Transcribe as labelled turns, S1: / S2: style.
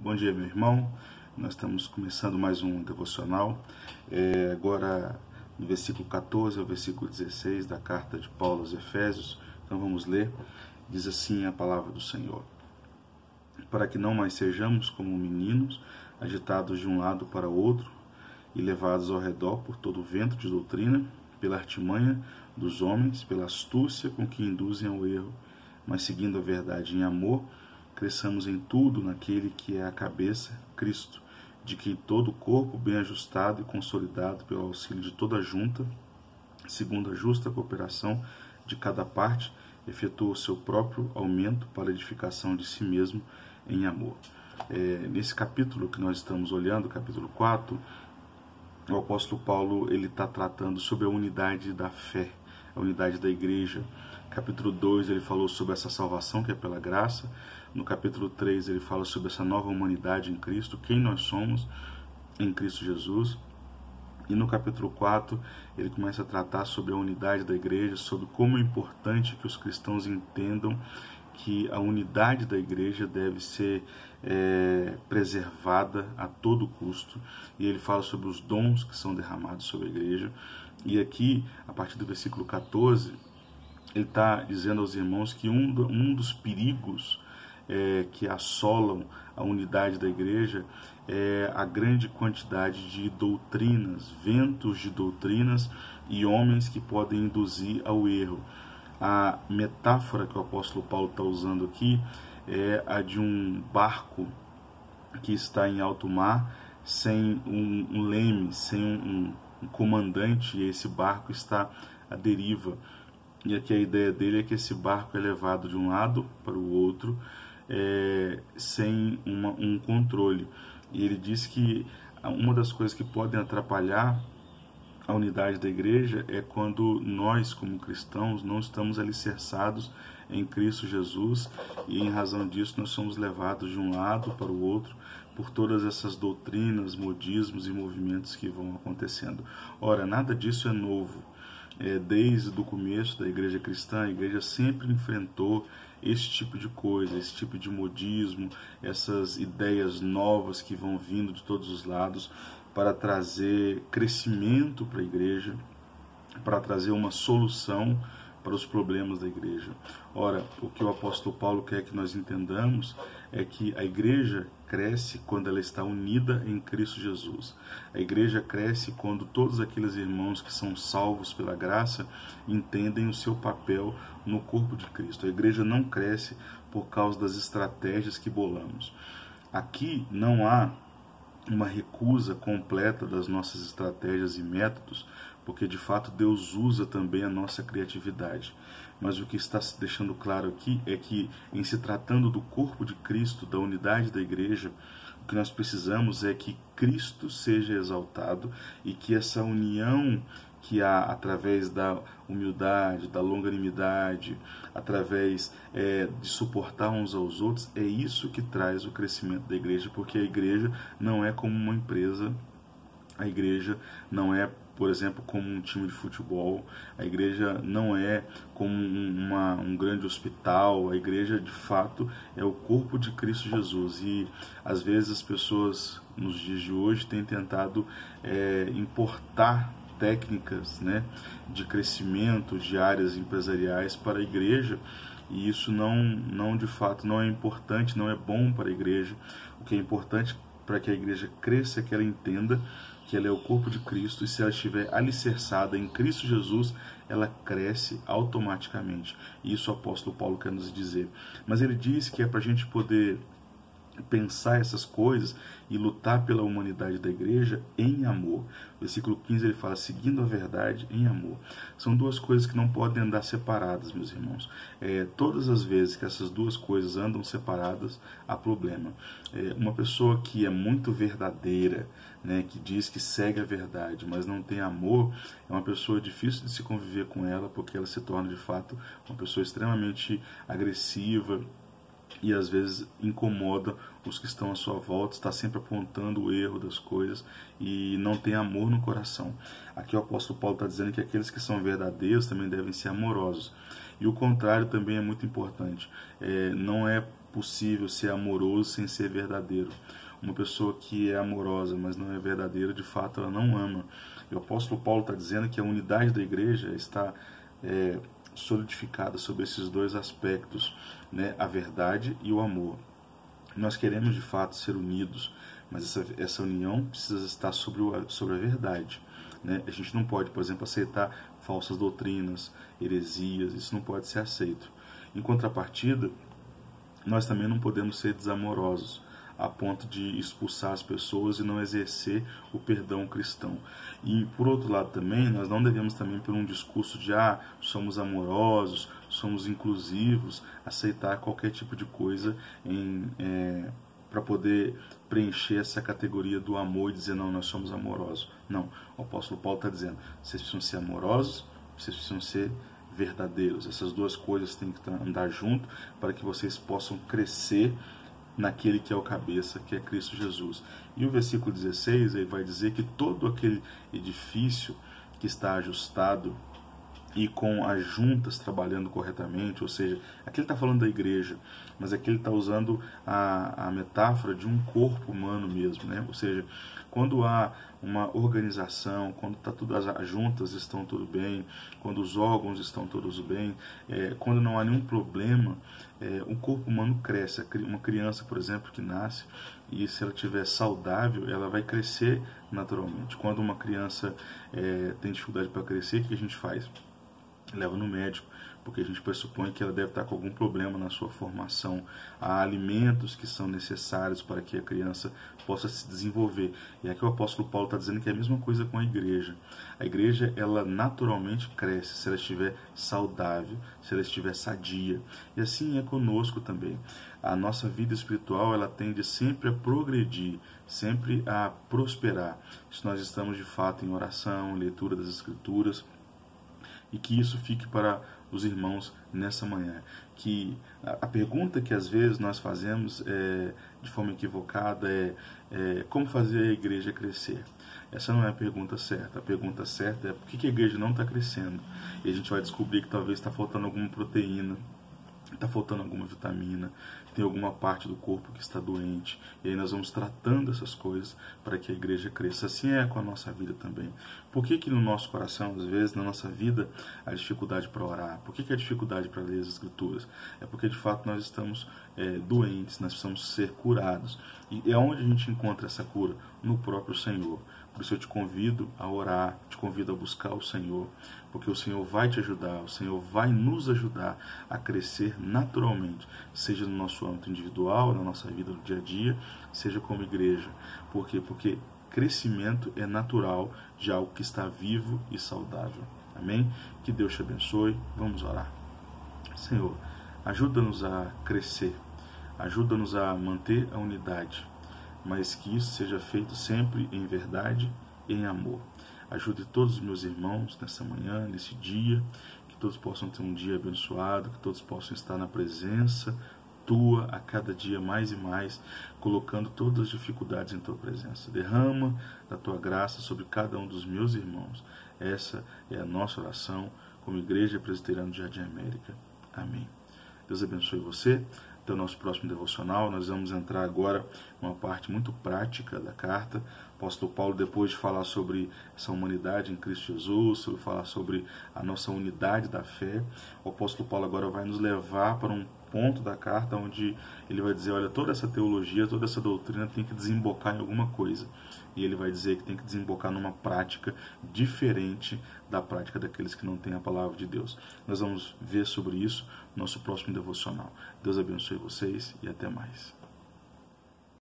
S1: Bom dia, meu irmão. Nós estamos começando mais um devocional. Agora no versículo 14 ao versículo 16 da carta de Paulo aos Efésios. Então vamos ler. Diz assim a palavra do Senhor: para que não mais sejamos como meninos, agitados de um lado para outro e levados ao redor por todo o vento de doutrina, pela artimanha dos homens, pela astúcia com que induzem ao erro, mas seguindo a verdade em amor, cresçamos em tudo naquele que é a cabeça, Cristo, de quem todo o corpo, bem ajustado e consolidado pelo auxílio de toda a junta, segundo a justa cooperação de cada parte, efetua o seu próprio aumento para a edificação de si mesmo em amor. Nesse capítulo que nós estamos olhando, capítulo 4, o apóstolo Paulo está tratando sobre a unidade da fé, a unidade da igreja. Capítulo 2 ele falou sobre essa salvação que é pela graça. No capítulo 3 ele fala sobre essa nova humanidade em Cristo, quem nós somos em Cristo Jesus. E no capítulo 4 ele começa a tratar sobre a unidade da igreja, sobre como é importante que os cristãos entendam que a unidade da igreja deve ser preservada a todo custo. E ele fala sobre os dons que são derramados sobre a igreja. E aqui, a partir do versículo 14, ele está dizendo aos irmãos que um dos perigos que assolam a unidade da igreja é a grande quantidade de doutrinas, ventos de doutrinas e homens que podem induzir ao erro. A metáfora que o apóstolo Paulo está usando aqui é a de um barco que está em alto mar, sem um leme, sem um comandante, e esse barco está à deriva. E aqui a ideia dele é que esse barco é levado de um lado para o outro, sem um controle. E ele diz que uma das coisas que podem atrapalhar a unidade da igreja é quando nós, como cristãos, não estamos alicerçados em Cristo Jesus, e em razão disso nós somos levados de um lado para o outro por todas essas doutrinas, modismos e movimentos que vão acontecendo. Ora, nada disso é novo. Desde o começo da igreja cristã, a igreja sempre enfrentou esse tipo de coisa, esse tipo de modismo, essas ideias novas que vão vindo de todos os lados para trazer crescimento para a igreja, para trazer uma solução para os problemas da igreja. Ora, o que o apóstolo Paulo quer que nós entendamos é que a igreja cresce quando ela está unida em Cristo Jesus. A igreja cresce quando todos aqueles irmãos que são salvos pela graça entendem o seu papel no corpo de Cristo. A igreja não cresce por causa das estratégias que bolamos. Aqui não há uma recusa completa das nossas estratégias e métodos, porque de fato Deus usa também a nossa criatividade. Mas o que está se deixando claro aqui é que, em se tratando do corpo de Cristo, da unidade da igreja, o que nós precisamos é que Cristo seja exaltado e que essa união que há através da humildade, da longanimidade, através de suportar uns aos outros, é isso que traz o crescimento da igreja, porque a igreja não é como uma empresa, a igreja não é, por exemplo, como um time de futebol, a igreja não é como um grande hospital, a igreja de fato é o corpo de Cristo Jesus. E às vezes as pessoas nos dias de hoje têm tentado importar técnicas, de crescimento de áreas empresariais para a igreja, e isso não de fato não é importante, não é bom para a igreja. O que é importante para que a igreja cresça é que ela entenda que ela é o corpo de Cristo, e se ela estiver alicerçada em Cristo Jesus, ela cresce automaticamente. E isso o apóstolo Paulo quer nos dizer. Mas ele diz que é para a gente poder pensar essas coisas e lutar pela humanidade da igreja em amor. Versículo 15 ele fala, seguindo a verdade em amor. São duas coisas que não podem andar separadas, meus irmãos. Todas as vezes que essas duas coisas andam separadas, há problema. Uma pessoa que é muito verdadeira, que diz que segue a verdade, mas não tem amor, é uma pessoa difícil de se conviver com ela, porque ela se torna de fato uma pessoa extremamente agressiva, e às vezes incomoda os que estão à sua volta, está sempre apontando o erro das coisas e não tem amor no coração. Aqui o apóstolo Paulo está dizendo que aqueles que são verdadeiros também devem ser amorosos. E o contrário também é muito importante. Não é possível ser amoroso sem ser verdadeiro. Uma pessoa que é amorosa, mas não é verdadeira, de fato ela não ama. E o apóstolo Paulo está dizendo que a unidade da igreja está solidificada sobre esses dois aspectos, né? A verdade e o amor. Nós queremos de fato ser unidos, mas essa união precisa estar sobre a verdade, né? A gente não pode, por exemplo, aceitar falsas doutrinas, heresias, isso não pode ser aceito. Em contrapartida, nós também não podemos ser desamorosos a ponto de expulsar as pessoas e não exercer o perdão cristão. E, por outro lado também, nós não devemos também, por um discurso de somos amorosos, somos inclusivos, aceitar qualquer tipo de coisa para poder preencher essa categoria do amor e dizer, não, nós somos amorosos. Não, o apóstolo Paulo está dizendo, vocês precisam ser amorosos, vocês precisam ser verdadeiros. Essas duas coisas têm que andar junto para que vocês possam crescer naquele que é o cabeça, que é Cristo Jesus. E o versículo 16 ele vai dizer que todo aquele edifício que está ajustado e com as juntas trabalhando corretamente, ou seja, aqui ele está falando da igreja, mas aqui ele está usando a metáfora de um corpo humano mesmo, né? Ou seja, quando há uma organização, quando as juntas estão tudo bem, quando os órgãos estão todos bem, quando não há nenhum problema, o corpo humano cresce. Uma criança, por exemplo, que nasce, e se ela estiver saudável, ela vai crescer naturalmente. Quando uma criança tem dificuldade para crescer, o que a gente faz? Leva no médico, porque a gente pressupõe que ela deve estar com algum problema na sua formação. Há alimentos que são necessários para que a criança possa se desenvolver. E aqui o apóstolo Paulo está dizendo que é a mesma coisa com a igreja. A igreja, ela naturalmente cresce se ela estiver saudável, se ela estiver sadia. E assim é conosco também. A nossa vida espiritual, ela tende sempre a progredir, sempre a prosperar. Se nós estamos de fato em oração, em leitura das Escrituras, e que isso fique para os irmãos nessa manhã. Que a pergunta que às vezes nós fazemos de forma equivocada é como fazer a igreja crescer? Essa não é a pergunta certa. A pergunta certa é por que a igreja não está crescendo? E a gente vai descobrir que talvez está faltando alguma proteína, está faltando alguma vitamina, tem alguma parte do corpo que está doente, e aí nós vamos tratando essas coisas para que a igreja cresça. Assim é com a nossa vida também. Por que no nosso coração, às vezes, na nossa vida, há dificuldade para orar? Por que há dificuldade para ler as Escrituras? É porque, de fato, nós estamos doentes, nós precisamos ser curados. E é onde a gente encontra essa cura? No próprio Senhor. Por isso eu te convido a orar, te convido a buscar o Senhor, porque o Senhor vai te ajudar, o Senhor vai nos ajudar a crescer naturalmente, seja no nosso âmbito individual, na nossa vida do dia a dia, seja como igreja. Por quê? Porque crescimento é natural de algo que está vivo e saudável. Amém? Que Deus te abençoe. Vamos orar. Senhor, ajuda-nos a crescer, ajuda-nos a manter a unidade, mas que isso seja feito sempre em verdade e em amor. Ajude todos os meus irmãos nessa manhã, nesse dia, que todos possam ter um dia abençoado, que todos possam estar na presença Tua a cada dia mais e mais, colocando todas as dificuldades em Tua presença. Derrama da Tua graça sobre cada um dos meus irmãos. Essa é a nossa oração como Igreja Presbiteriana do Jardim América. Amém. Deus abençoe você. Até o nosso próximo devocional. Nós vamos entrar agora numa parte muito prática da carta. O apóstolo Paulo, depois de falar sobre essa humanidade em Cristo Jesus, sobre falar sobre a nossa unidade da fé, o apóstolo Paulo agora vai nos levar para um ponto da carta onde ele vai dizer, olha, toda essa teologia, toda essa doutrina tem que desembocar em alguma coisa. E ele vai dizer que tem que desembocar numa prática diferente da prática daqueles que não têm a palavra de Deus. Nós vamos ver sobre isso no nosso próximo devocional. Deus abençoe vocês e até mais.